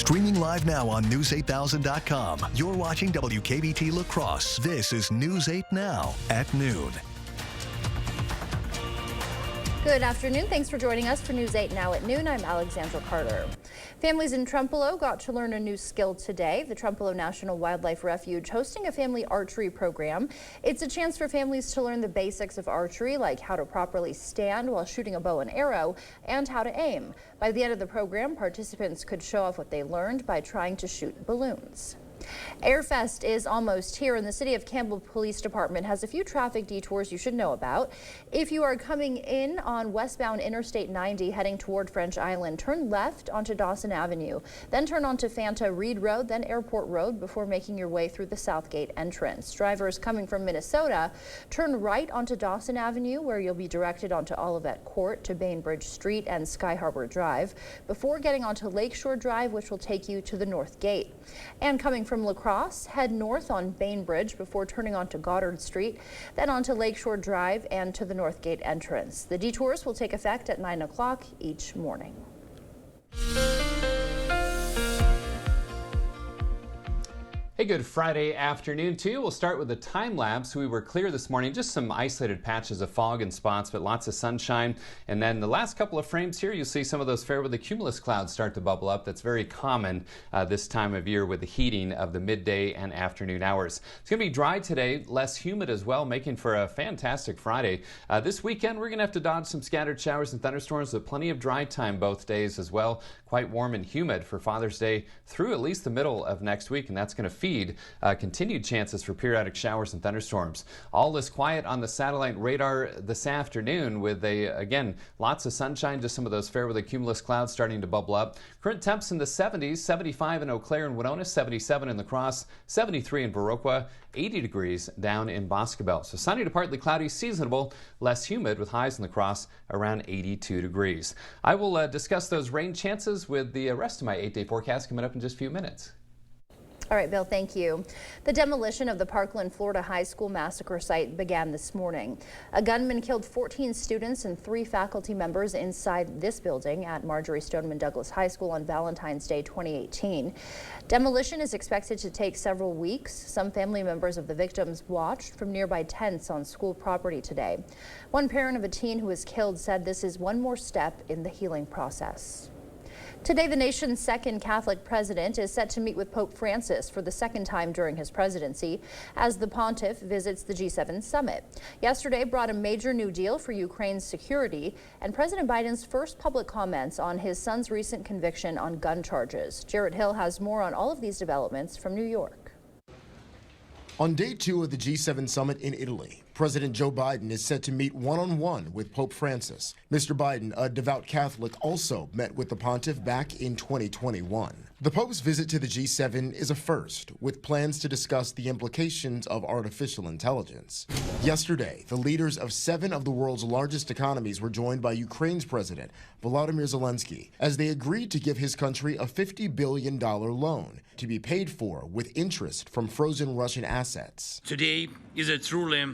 Streaming live now on News8000.com. You're watching WKBT La Crosse. This is News 8 Now at noon. Good afternoon. Thanks for joining us for News 8 Now at noon. I'm Alexandra Carter. Families in Trempealeau got to learn a new skill today. The Trempealeau National Wildlife Refuge hosting a family archery program. It's a chance for families to learn the basics of archery, like how to properly stand while shooting a bow and arrow and how to aim. By the end of the program, participants could show off what they learned by trying to shoot balloons. Airfest is almost here, and the City of Campbell Police Department has a few traffic detours you should know about. If you are coming in on westbound Interstate 90 heading toward French Island, turn left onto Dawson Avenue, then turn onto Fanta Reed Road, then Airport Road before making your way through the Southgate entrance. Drivers coming from Minnesota, turn right onto Dawson Avenue, where you'll be directed onto Olivet Court to Bainbridge Street and Sky Harbor Drive before getting onto Lakeshore Drive, which will take you to the North Gate. And coming from La Crosse, head north on Bainbridge before turning onto Goddard Street, then onto Lakeshore Drive and to the North Gate entrance. The detours will take effect at 9 o'clock each morning. Hey, good Friday afternoon to you. We'll start with a time lapse. We were clear this morning, just some isolated patches of fog in spots, but lots of sunshine. And then the last couple of frames here, you'll see some of those fair weather cumulus clouds start to bubble up. That's very common this time of year with the heating of the midday and afternoon hours. It's going to be dry today, less humid as well, making for a fantastic Friday. This weekend, we're going to have to dodge some scattered showers and thunderstorms, with plenty of dry time both days as well. Quite warm and humid for Father's Day through at least the middle of next week, and that's going to feed continued chances for periodic showers and thunderstorms. All is quiet on the satellite radar this afternoon, with again, lots of sunshine, just some of those fair weather cumulus clouds starting to bubble up. Current temps in the 70s, 75 in Eau Claire and Winona, 77 in La Crosse, 73 in Viroqua, 80 degrees down in Boscobel. So sunny to partly cloudy, seasonable, less humid, with highs in La Crosse around 82 degrees. I will discuss those rain chances with the rest of my 8-day forecast coming up in just a few minutes. All right, Bill, thank you. The demolition of the Parkland, Florida high school massacre site began this morning. A gunman killed 14 students and 3 faculty members inside this building at Marjorie Stoneman Douglas High School on Valentine's Day 2018. Demolition is expected to take several weeks. Some family members of the victims watched from nearby tents on school property today. One parent of a teen who was killed said this is one more step in the healing process. Today, the nation's second Catholic president is set to meet with Pope Francis for the second time during his presidency as the pontiff visits the G7 summit. Yesterday brought a major new deal for Ukraine's security and President Biden's first public comments on his son's recent conviction on gun charges. Jared Hill has more on all of these developments from New York. On day 2 of the G7 summit in Italy, President Joe Biden is set to meet one-on-one with Pope Francis. Mr. Biden, a devout Catholic, also met with the pontiff back in 2021. The Pope's visit to the G7 is a first, with plans to discuss the implications of artificial intelligence. Yesterday, the leaders of 7 of the world's largest economies were joined by Ukraine's President Volodymyr Zelensky as they agreed to give his country a $50 billion loan to be paid for with interest from frozen Russian assets. Today is a truly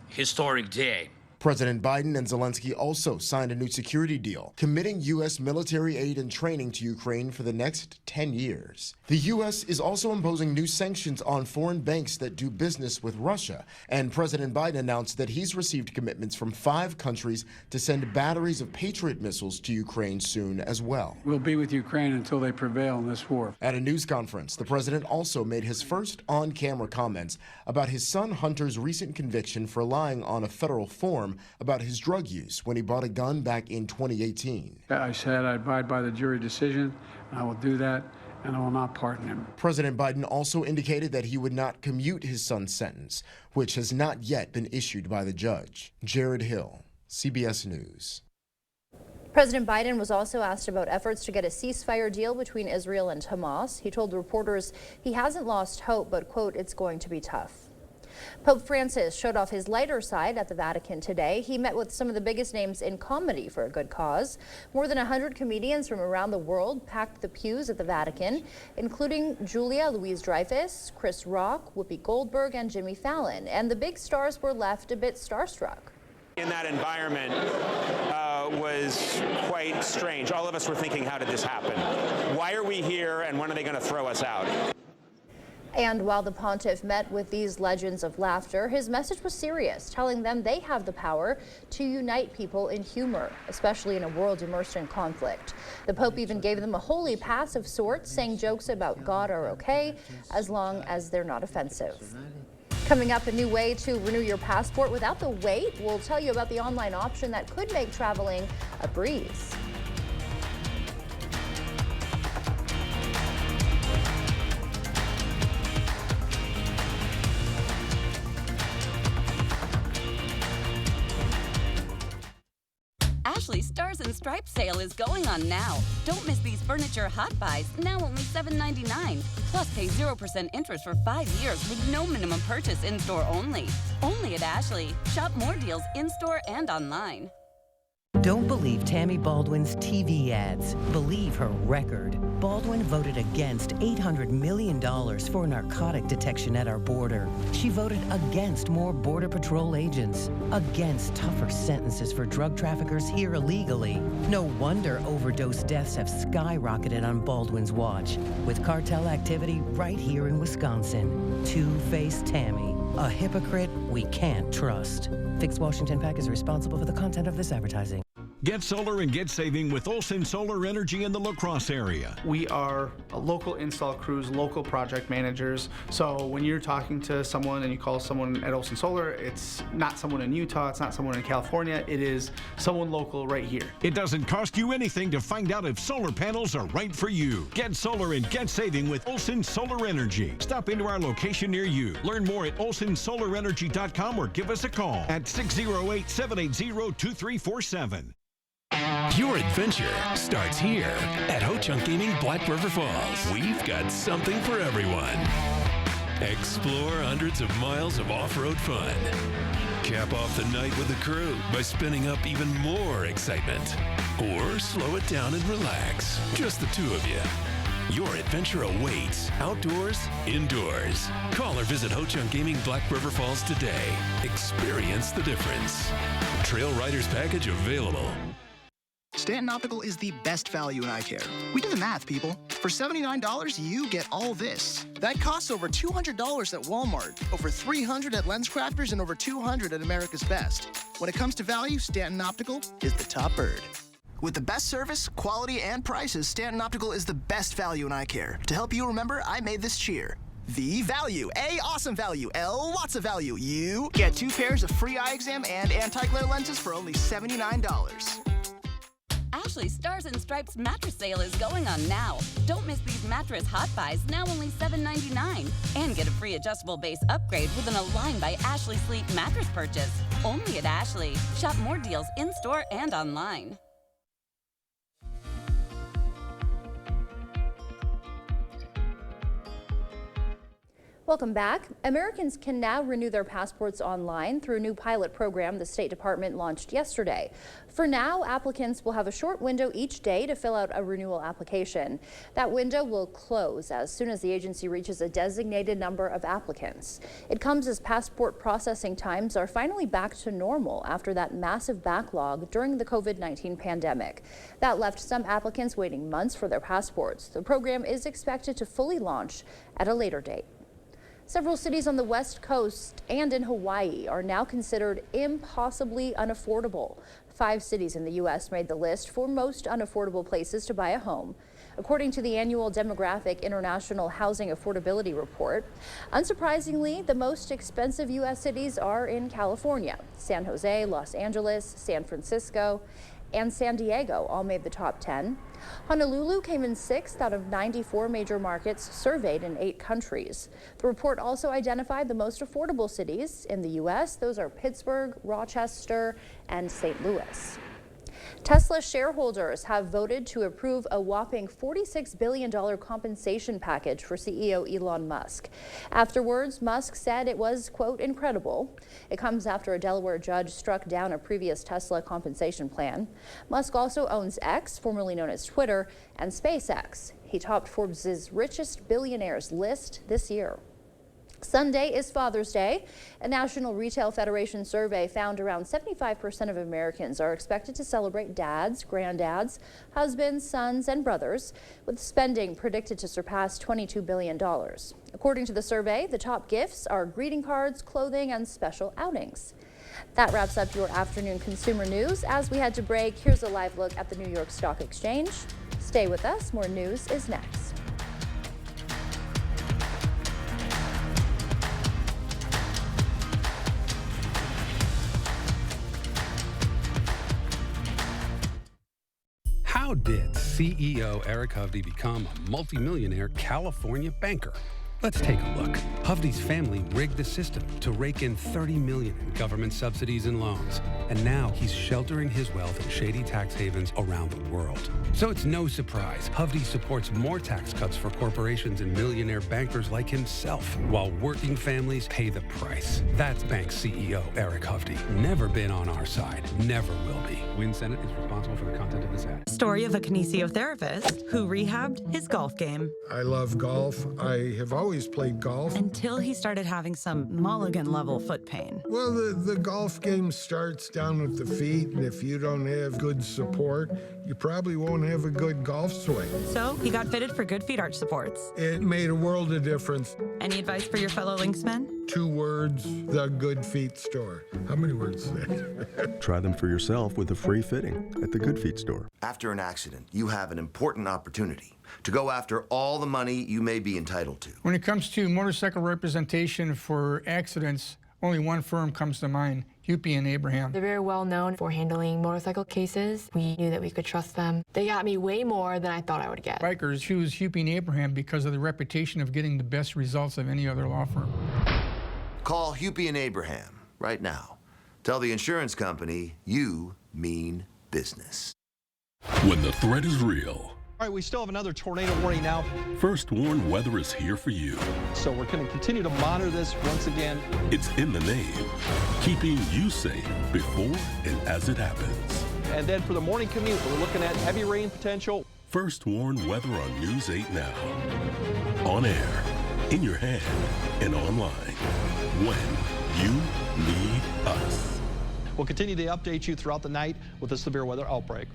historic day. President Biden and Zelensky also signed a new security deal, committing U.S. military aid and training to Ukraine for the next 10 years. The U.S. is also imposing new sanctions on foreign banks that do business with Russia, and President Biden announced that he's received commitments from 5 countries to send batteries of Patriot missiles to Ukraine soon as well. We'll be with Ukraine until they prevail in this war. At a news conference, the president also made his first on-camera comments about his son Hunter's recent conviction for lying on a federal form about his drug use when he bought a gun back in 2018. I said I abide by the jury decision, and I will do that, and I will not pardon him. President Biden also indicated that he would not commute his son's sentence, which has not yet been issued by the judge. Jared Hill, CBS News. President Biden was also asked about efforts to get a ceasefire deal between Israel and Hamas. He told reporters he hasn't lost hope, but, quote, it's going to be tough. Pope Francis showed off his lighter side at the Vatican today. He met with some of the biggest names in comedy for a good cause. More than 100 comedians from around the world packed the pews at the Vatican, including Julia Louis-Dreyfus, Chris Rock, Whoopi Goldberg, and Jimmy Fallon. And the big stars were left a bit starstruck. In that environment was quite strange. All of us were thinking, how did this happen? Why are we here, and when are they going to throw us out? And while the pontiff met with these legends of laughter, his message was serious, telling them they have the power to unite people in humor, especially in a world immersed in conflict. The Pope even gave them a holy pass of sorts, saying jokes about God are okay as long as they're not offensive. Coming up, a new way to renew your passport without the wait. We'll tell you about the online option that could make traveling a breeze. Ashley Stars and Stripes sale is going on now. Don't miss these furniture hot buys, now only $7.99. Plus pay 0% interest for 5 years with no minimum purchase in-store only. Only at Ashley. Shop more deals in-store and online. Don't believe Tammy Baldwin's TV ads. Believe her record. Baldwin voted against $800 million for narcotic detection at our border. She voted against more Border Patrol agents, against tougher sentences for drug traffickers here illegally. No wonder overdose deaths have skyrocketed on Baldwin's watch, with cartel activity right here in Wisconsin. Two-faced Tammy, a hypocrite we can't trust. Fix Washington PAC is responsible for the content of this advertising. Get solar and get saving with Olson Solar Energy in the La Crosse area. We are a local install crews, local project managers. So when you're talking to someone and you call someone at Olson Solar, it's not someone in Utah, it's not someone in California, it is someone local right here. It doesn't cost you anything to find out if solar panels are right for you. Get solar and get saving with Olson Solar Energy. Stop into our location near you. Learn more at olsonsolarenergy.com or give us a call at 608-780-2347. Your adventure starts here at Ho Chunk Gaming Black River Falls. We've got something for everyone. Explore hundreds of miles of off-road fun. Cap off the night with the crew by spinning up even more excitement. Or slow it down and relax. Just the two of you. Your adventure awaits, outdoors, indoors. Call or visit Ho Chunk Gaming Black River Falls today. Experience the difference. Trail Riders Package available. Stanton Optical is the best value in eye care. We did the math, people. For $79, you get all this. That costs over $200 at Walmart, over $300 at LensCrafters, and over $200 at America's Best. When it comes to value, Stanton Optical is the top bird. With the best service, quality, and prices, Stanton Optical is the best value in eye care. To help you remember, I made this cheer. V value, A awesome value, L lots of value. You get 2 pairs of free eye exam and anti-glare lenses for only $79. Ashley Stars and Stripes mattress sale is going on now. Don't miss these mattress hot buys, now only $7.99. And get a free adjustable base upgrade with an Align by Ashley Sleep mattress purchase. Only at Ashley. Shop more deals in-store and online. Welcome back. Americans can now renew their passports online through a new pilot program the State Department launched yesterday. For now, applicants will have a short window each day to fill out a renewal application. That window will close as soon as the agency reaches a designated number of applicants. It comes as passport processing times are finally back to normal after that massive backlog during the COVID-19 pandemic. That left some applicants waiting months for their passports. The program is expected to fully launch at a later date. Several cities on the West Coast and in Hawaii are now considered impossibly unaffordable. 5 cities in the U.S. made the list for most unaffordable places to buy a home, according to the annual Demographic International Housing Affordability Report. Unsurprisingly, the most expensive U.S. cities are in California. San Jose, Los Angeles, San Francisco, and San Diego all made the top 10. Honolulu came in 6th out of 94 major markets surveyed in 8 countries. The report also identified the most affordable cities in the U.S. Those are Pittsburgh, Rochester, and St. Louis. Tesla shareholders have voted to approve a whopping $46 billion compensation package for CEO Elon Musk. Afterwards, Musk said it was, quote, incredible. It comes after a Delaware judge struck down a previous Tesla compensation plan. Musk also owns X, formerly known as Twitter, and SpaceX. He topped Forbes' richest billionaires list this year. Sunday is Father's Day. A National Retail Federation survey found around 75% of Americans are expected to celebrate dads, granddads, husbands, sons, and brothers, with spending predicted to surpass $22 billion. According to the survey, the top gifts are greeting cards, clothing, and special outings. That wraps up your afternoon consumer news. As we head to break, here's a live look at the New York Stock Exchange. Stay with us. More news is next. How did CEO Eric Hovde become a multimillionaire California banker? Let's take a look. Hovde's family rigged the system to rake in $30 million in government subsidies and loans. And now he's sheltering his wealth in shady tax havens around the world. So it's no surprise Hovde supports more tax cuts for corporations and millionaire bankers like himself, while working families pay the price. That's bank CEO Eric Hovde. Never been on our side. Never will be. Win Senate is responsible for the content of this ad. Story of a kinesiotherapist who rehabbed his golf game. I love golf. I have always played golf. Until he started having some Mulligan-level foot pain. Well, the golf game starts down at the feet, and if you don't have good support, you probably won't have a good golf swing. So he got fitted for Good Feet arch supports. It made a world of difference. Any advice for your fellow Lynxmen? 2 words, the Good Feet store. How many words is that? Try them for yourself with a free fitting at the Good Feet store. After an accident, you have an important opportunity to go after all the money you may be entitled to. When it comes to motorcycle representation for accidents, only one firm comes to mind, Hupy and Abraham. They're very well known for handling motorcycle cases. We knew that we could trust them. They got me way more than I thought I would get. Bikers choose Hupy and Abraham because of the reputation of getting the best results of any other law firm. Call Hupy and Abraham right now. Tell the insurance company you mean business. When the threat is real. All right, we still have another tornado warning now. First Warn Weather is here for you. So we're going to continue to monitor this once again. It's in the name, keeping you safe before and as it happens. And then for the morning commute, we're looking at heavy rain potential. First Warn Weather on News 8 Now. On air, in your hand, and online. When you need us. We'll continue to update you throughout the night with a severe weather outbreak.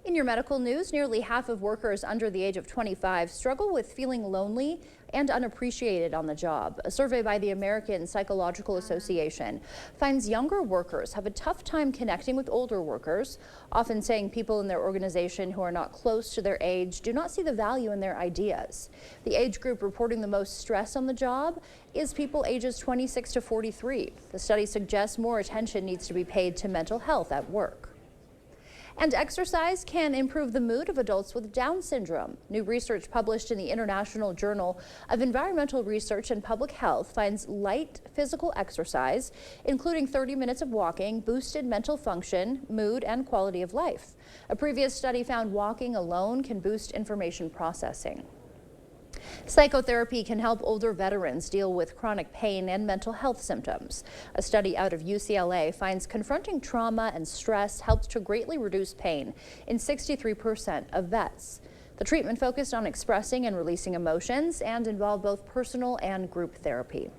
In your medical news, nearly half of workers under the age of 25 struggle with feeling lonely and unappreciated on the job. A survey by the American Psychological Association finds younger workers have a tough time connecting with older workers, often saying people in their organization who are not close to their age do not see the value in their ideas. The age group reporting the most stress on the job is people ages 26 to 43. The study suggests more attention needs to be paid to mental health at work. And exercise can improve the mood of adults with Down syndrome. New research published in the International Journal of Environmental Research and Public Health finds light physical exercise, including 30 minutes of walking, boosted mental function, mood, and quality of life. A previous study found walking alone can boost information processing. Psychotherapy can help older veterans deal with chronic pain and mental health symptoms. A study out of UCLA finds confronting trauma and stress helped to greatly reduce pain in 63% of vets. The treatment focused on expressing and releasing emotions and involved both personal and group therapy.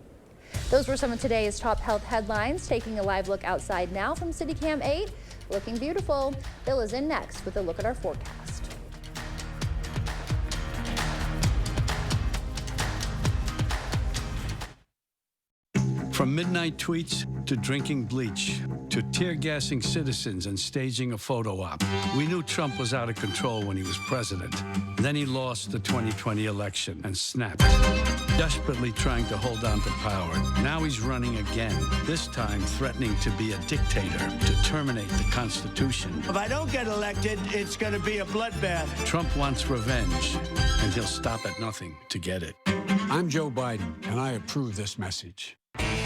Those were some of today's top health headlines. Taking a live look outside now from CityCam 8. Looking beautiful. Bill is in next with a look at our forecast. From midnight tweets to drinking bleach to tear-gassing citizens and staging a photo op, we knew Trump was out of control when he was president. Then he lost the 2020 election and snapped, desperately trying to hold on to power. Now he's running again, this time threatening to be a dictator, to terminate the Constitution. If I don't get elected, it's going to be a bloodbath. Trump wants revenge, and he'll stop at nothing to get it. I'm Joe Biden, and I approve this message.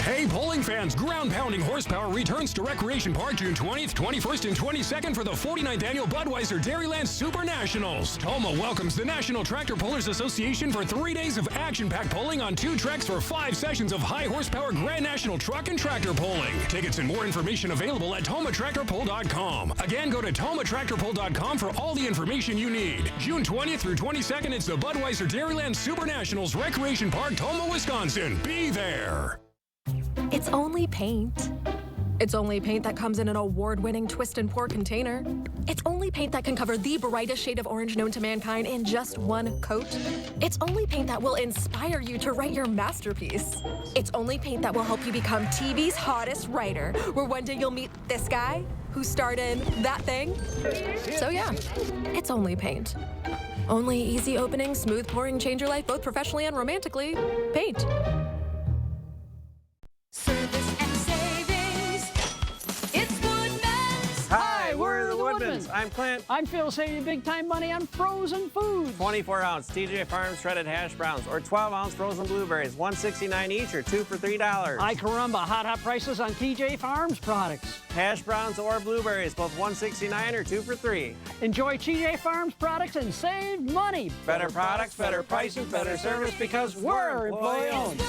Hey, bowling fans, ground-pounding horsepower returns to Recreation Park June 20th, 21st, and 22nd for the 49th Annual Budweiser Dairyland Super Nationals. Toma welcomes the National Tractor Pullers Association for 3 days of action-packed pulling on 2 tracks for 5 sessions of high-horsepower Grand National truck and tractor pulling. Tickets and more information available at tomatractorpull.com. Again, go to tomatractorpull.com for all the information you need. June 20th through 22nd, it's the Budweiser Dairyland Super Nationals, Recreation Park, Toma, Wisconsin. Be there. It's only paint. It's only paint that comes in an award-winning twist and pour container. It's only paint that can cover the brightest shade of orange known to mankind in just one coat. It's only paint that will inspire you to write your masterpiece. It's only paint that will help you become TV's hottest writer, where one day you'll meet this guy who starred in that thing. So yeah, it's only paint. Only easy opening, smooth pouring, change your life both professionally and romantically. Paint. Service and savings. It's Woodman's. Hi, we're the Woodmans. I'm Clint. I'm Phil, saving you big time money on frozen foods. 24-ounce TJ Farms shredded hash browns or 12-ounce frozen blueberries, $1.69 each or 2 for $3. Ay caramba, hot prices on TJ Farms products. Hash browns or blueberries, both $1.69 or 2 for $3. Enjoy TJ Farms products and save money. Better products, better prices, better service because we're employee-owned.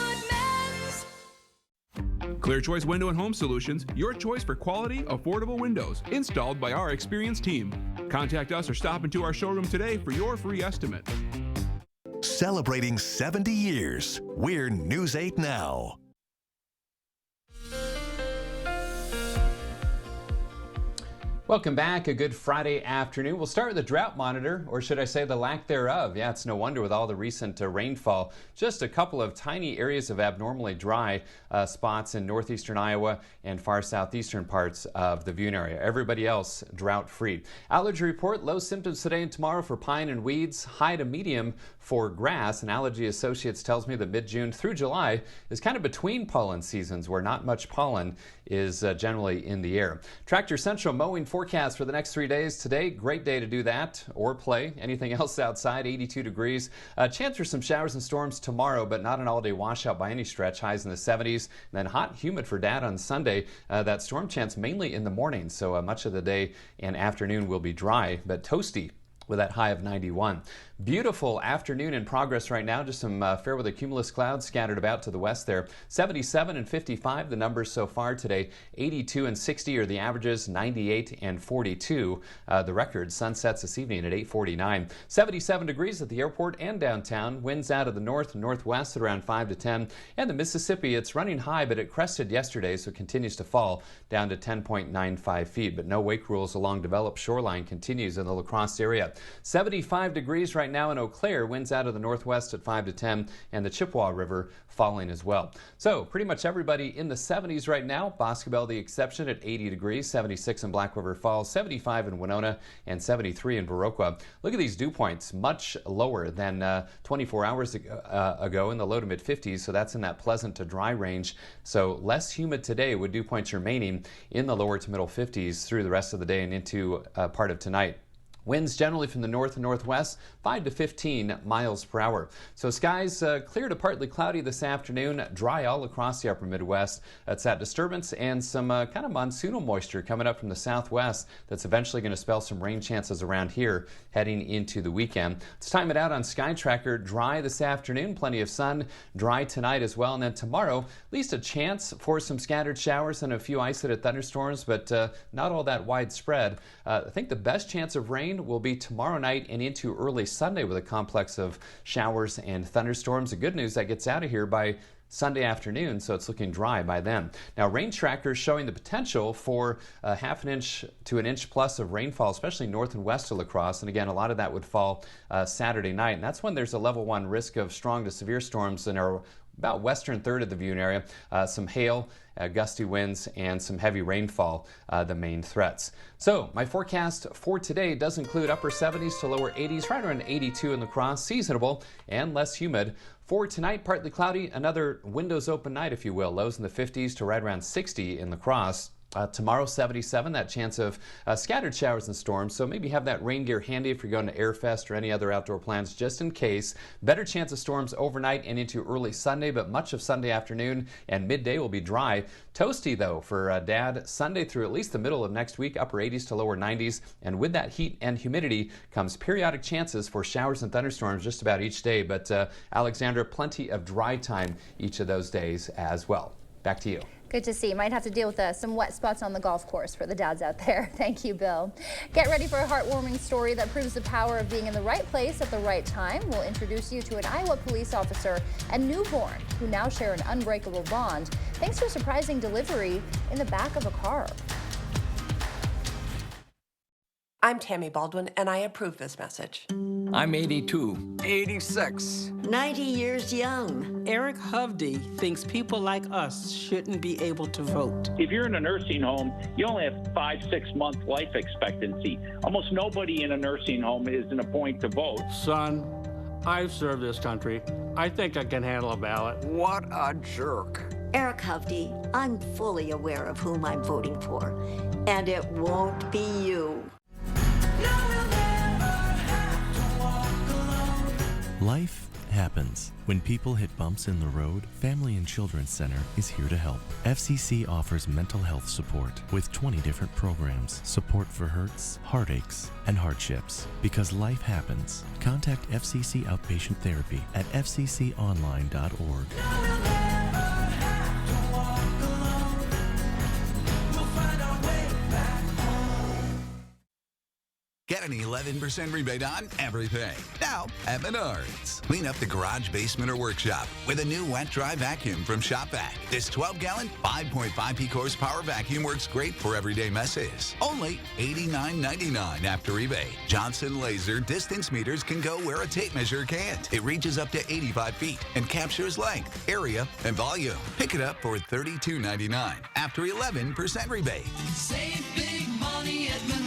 Clear Choice Window and Home Solutions, your choice for quality, affordable windows, installed by our experienced team. Contact us or stop into our showroom today for your free estimate. Celebrating 70 years, we're News 8 Now. Welcome back. A good Friday afternoon. We'll start with the drought monitor, or should I say the lack thereof. Yeah, it's no wonder with all the recent rainfall. Just a couple of tiny areas of abnormally dry spots in northeastern Iowa and far southeastern parts of the Vune area. Everybody else drought-free. Allergy report, low symptoms today and tomorrow for pine and weeds, high to medium for grass. And Allergy Associates tells me that mid-June through July is kind of between pollen seasons where not much pollen is generally in the air. Tractor Central mowing forecast for the next 3 days. Today, great day to do that or play. Anything else outside, 82 degrees. Chance for some showers and storms tomorrow, but not an all-day washout by any stretch. Highs in the 70s. And then hot, humid for Dad on Sunday. That storm chance mainly in the morning, so much of the day and afternoon will be dry, but toasty with that high of 91. Beautiful afternoon in progress right now. Just some fair weather cumulus clouds scattered about to the west there. 77 and 55 the numbers so far today. 82 and 60 are the averages. 98 and 42 the record. Sunsets this evening at 8:49. 77 degrees at the airport and downtown. Winds out of the north and northwest at around 5 to 10. And the Mississippi, it's running high, but it crested yesterday, so it continues to fall down to 10.95 feet. But no wake rules along developed shoreline continues in the La Crosse area. 75 degrees right now in Eau Claire, winds out of the northwest at 5 to 10, and the Chippewa River falling as well. So pretty much everybody in the 70s right now. Boscobel the exception at 80 degrees, 76 in Black River Falls, 75 in Winona, and 73 in Viroqua. Look at these dew points, much lower than 24 hours ago in the low to mid 50s, so that's in that pleasant to dry range. So less humid today with dew points remaining in the lower to middle 50s through the rest of the day and into part of tonight. Winds generally from the north and northwest, 5 to 15 miles per hour. So skies clear to partly cloudy this afternoon, dry all across the upper Midwest. That's that disturbance and some kind of monsoonal moisture coming up from the southwest that's eventually going to spell some rain chances around here heading into the weekend. Let's time it out on Sky Tracker. Dry this afternoon, plenty of sun, dry tonight as well. And then tomorrow, at least a chance for some scattered showers and a few isolated thunderstorms, but not all that widespread. I think the best chance of rain will be tomorrow night and into early Sunday with a complex of showers and thunderstorms. The good news, that gets out of here by Sunday afternoon, so it's looking dry by then. Now, rain trackers showing the potential for half an inch to an inch plus of rainfall, especially north and west of La Crosse. And again, a lot of that would fall Saturday night. And that's when there's a level 1 risk of strong to severe storms in our about western third of the Vune area. Some hail, gusty winds, and some heavy rainfall, the main threats. So my forecast for today does include upper 70s to lower 80s, right around 82 in La Crosse, seasonable and less humid. For tonight, partly cloudy, another windows open night, if you will. Lows in the 50s to right around 60 in La Crosse. Tomorrow, 77, that chance of scattered showers and storms, so maybe have that rain gear handy if you're going to Airfest or any other outdoor plans just in case. Better chance of storms overnight and into early Sunday, but much of Sunday afternoon and midday will be dry. Toasty, though, for Dad, Sunday through at least the middle of next week, upper 80s to lower 90s, and with that heat and humidity comes periodic chances for showers and thunderstorms just about each day, but Alexandra, plenty of dry time each of those days as well. Back to you. Good to see. You might have to deal with some wet spots on the golf course for the dads out there. Thank you, Bill. Get ready for a heartwarming story that proves the power of being in the right place at the right time. We'll introduce you to an Iowa police officer and newborn who now share an unbreakable bond thanks to a surprising delivery in the back of a car. I'm Tammy Baldwin, and I approve this message. I'm 82. 86. 90 years young. Eric Hovde thinks people like us shouldn't be able to vote. If you're in a nursing home, you only have 5-6 month life expectancy. Almost nobody in a nursing home is in a point to vote. Son, I've served this country. I think I can handle a ballot. What a jerk. Eric Hovde, I'm fully aware of whom I'm voting for, and it won't be you. Life happens. When people hit bumps in the road, Family and Children's Center is here to help. FCC offers mental health support with 20 different programs. Support for hurts, heartaches, and hardships. Because life happens. Contact FCC Outpatient Therapy at fcconline.org. Get an 11% rebate on everything. Now at Menards. Clean up the garage, basement, or workshop with a new wet-dry vacuum from ShopVac. This 12-gallon, 5.5 peak horsepower vacuum works great for everyday messes. Only $89.99 after rebate. Johnson Laser distance meters can go where a tape measure can't. It reaches up to 85 feet and captures length, area, and volume. Pick it up for $32.99 after 11% rebate. Save big money at Menards.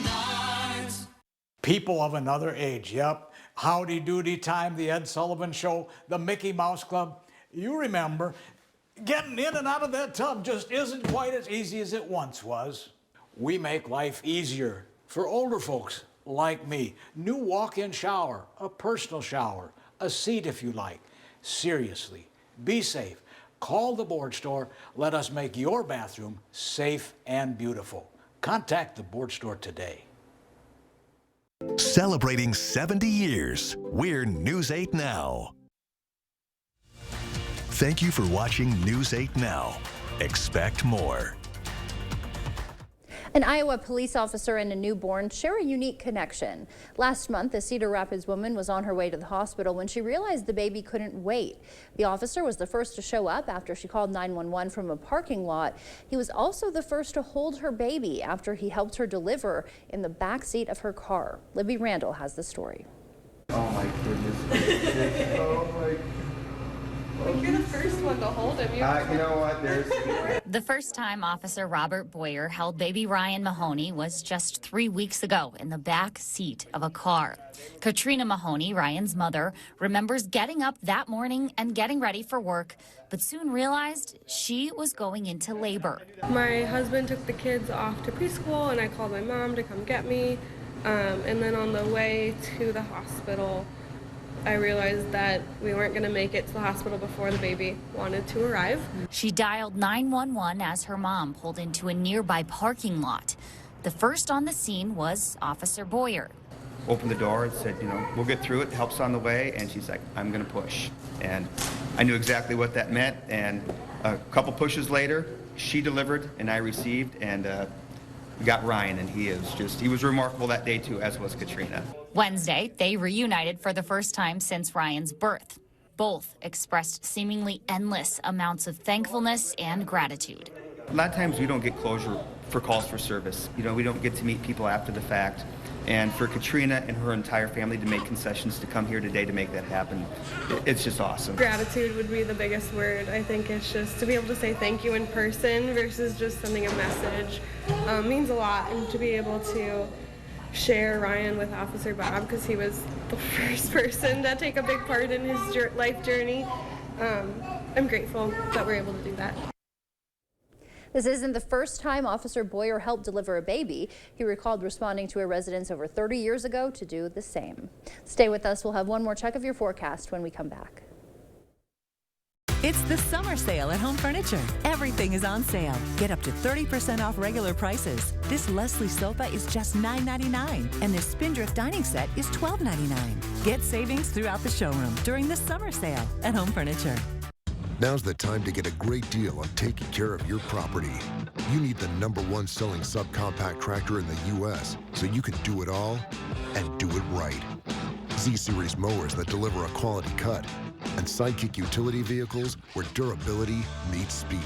People of another age, yep. Howdy Doody Time, the Ed Sullivan Show, the Mickey Mouse Club. You remember, getting in and out of that tub just isn't quite as easy as it once was. We make life easier for older folks like me. New walk-in shower, a personal shower, a seat if you like. Seriously, be safe. Call the Board Store. Let us make your bathroom safe and beautiful. Contact the Board Store today. Celebrating 70 years, we're News 8 Now. Thank you for watching News 8 Now. Expect more. An Iowa police officer and a newborn share a unique connection. Last month, a Cedar Rapids woman was on her way to the hospital when she realized the baby couldn't wait. The officer was the first to show up after she called 911 from a parking lot. He was also the first to hold her baby after he helped her deliver in the back seat of her car. Libby Randall has the story. Oh my goodness. Oh my. You're the first one to hold him. You know what? The first time Officer Robert Boyer held baby Ryan Mahoney was just 3 weeks ago in the back seat of a car. Katrina Mahoney, Ryan's mother, remembers getting up that morning and getting ready for work, but soon realized she was going into labor. My husband took the kids off to preschool, and I called my mom to come get me. And then on the way to the hospital, I realized that we weren't going to make it to the hospital before the baby wanted to arrive. She dialed 911 as her mom pulled into a nearby parking lot. The first on the scene was Officer Boyer. Opened the door and said, we'll get through it, help's on the way, and she's like, I'm going to push. And I knew exactly what that meant, and a couple pushes later, she delivered and I received, and we got Ryan, and he was remarkable that day too, as was Katrina. Wednesday, they reunited for the first time since Ryan's birth. Both expressed seemingly endless amounts of thankfulness and gratitude. A lot of times we don't get closure for calls for service. We don't get to meet people after the fact. And for Katrina and her entire family to make concessions to come here today to make that happen, it's just awesome. Gratitude would be the biggest word. I think it's just to be able to say thank you in person versus just sending a message means a lot. And to be able to share Ryan with Officer Bob, because he was the first person to take a big part in his life journey, I'm grateful that we're able to do that. This isn't the first time Officer Boyer helped deliver a baby. He recalled responding to a residence over 30 years ago to do the same. Stay with us. We'll have one more check of your forecast when we come back. It's the summer sale at Home Furniture. Everything is on sale. Get up to 30% off regular prices. This Leslie sofa is just $9.99, and this Spindrift dining set is $12.99. Get savings throughout the showroom during the summer sale at Home Furniture. Now's the time to get a great deal on taking care of your property. You need the #1 selling subcompact tractor in the U.S. so you can do it all and do it right. Z-Series mowers that deliver a quality cut, and Sidekick utility vehicles where durability meets speed.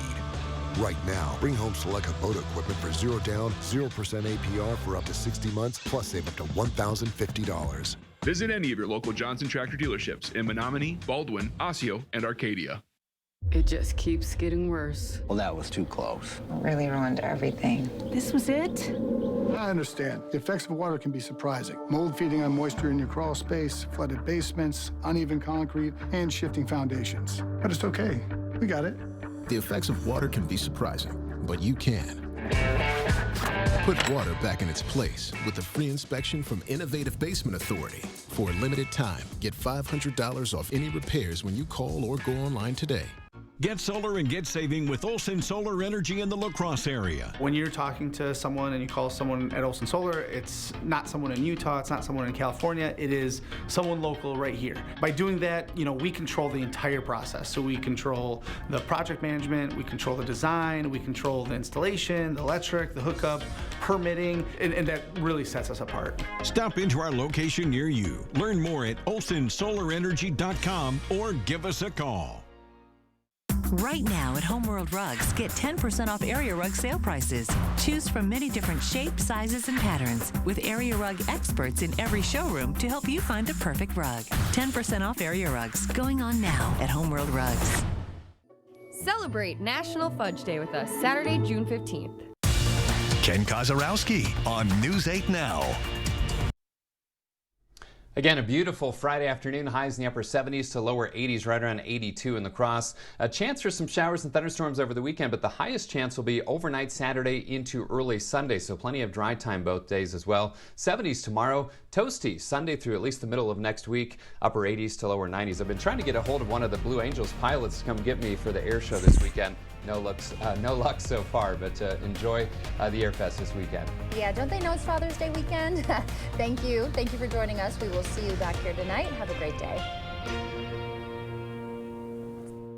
Right now, bring home select Kubota equipment for 0 down, 0% APR for up to 60 months, plus save up to $1,050. Visit any of your local Johnson Tractor dealerships in Menominee, Baldwin, Osseo, and Arcadia. It just keeps getting worse. Well, that was too close. Really ruined everything. This was it? I understand. The effects of water can be surprising. Mold feeding on moisture in your crawl space, flooded basements, uneven concrete, and shifting foundations. But it's okay. We got it. The effects of water can be surprising, but you can. Put water back in its place with a free inspection from Innovative Basement Authority. For a limited time, get $500 off any repairs when you call or go online today. Get solar and get saving with Olson Solar Energy in the La Crosse area. When you're talking to someone and you call someone at Olson Solar, it's not someone in Utah, it's not someone in California, it is someone local right here. By doing that, we control the entire process. So we control the project management, we control the design, we control the installation, the electric, the hookup, permitting, and that really sets us apart. Stop into our location near you. Learn more at olsonsolarenergy.com or give us a call. Right now at Homeworld Rugs, get 10% off Area Rug sale prices. Choose from many different shapes, sizes, and patterns with Area Rug experts in every showroom to help you find the perfect rug. 10% off Area Rugs going on now at Homeworld Rugs. Celebrate National Fudge Day with us Saturday, June 15th. Ken Kozarowski on News 8 Now. Again, a beautiful Friday afternoon. Highs in the upper 70s to lower 80s, right around 82 in La Crosse. A chance for some showers and thunderstorms over the weekend, but the highest chance will be overnight Saturday into early Sunday, so plenty of dry time both days as well. 70s tomorrow, toasty Sunday through at least the middle of next week, upper 80s to lower 90s. I've been trying to get a hold of one of the Blue Angels pilots to come get me for the air show this weekend. No luck so far, but enjoy the Airfest this weekend. Yeah, don't they know it's Father's Day weekend? Thank you for joining us. We will see you back here tonight. Have a great day.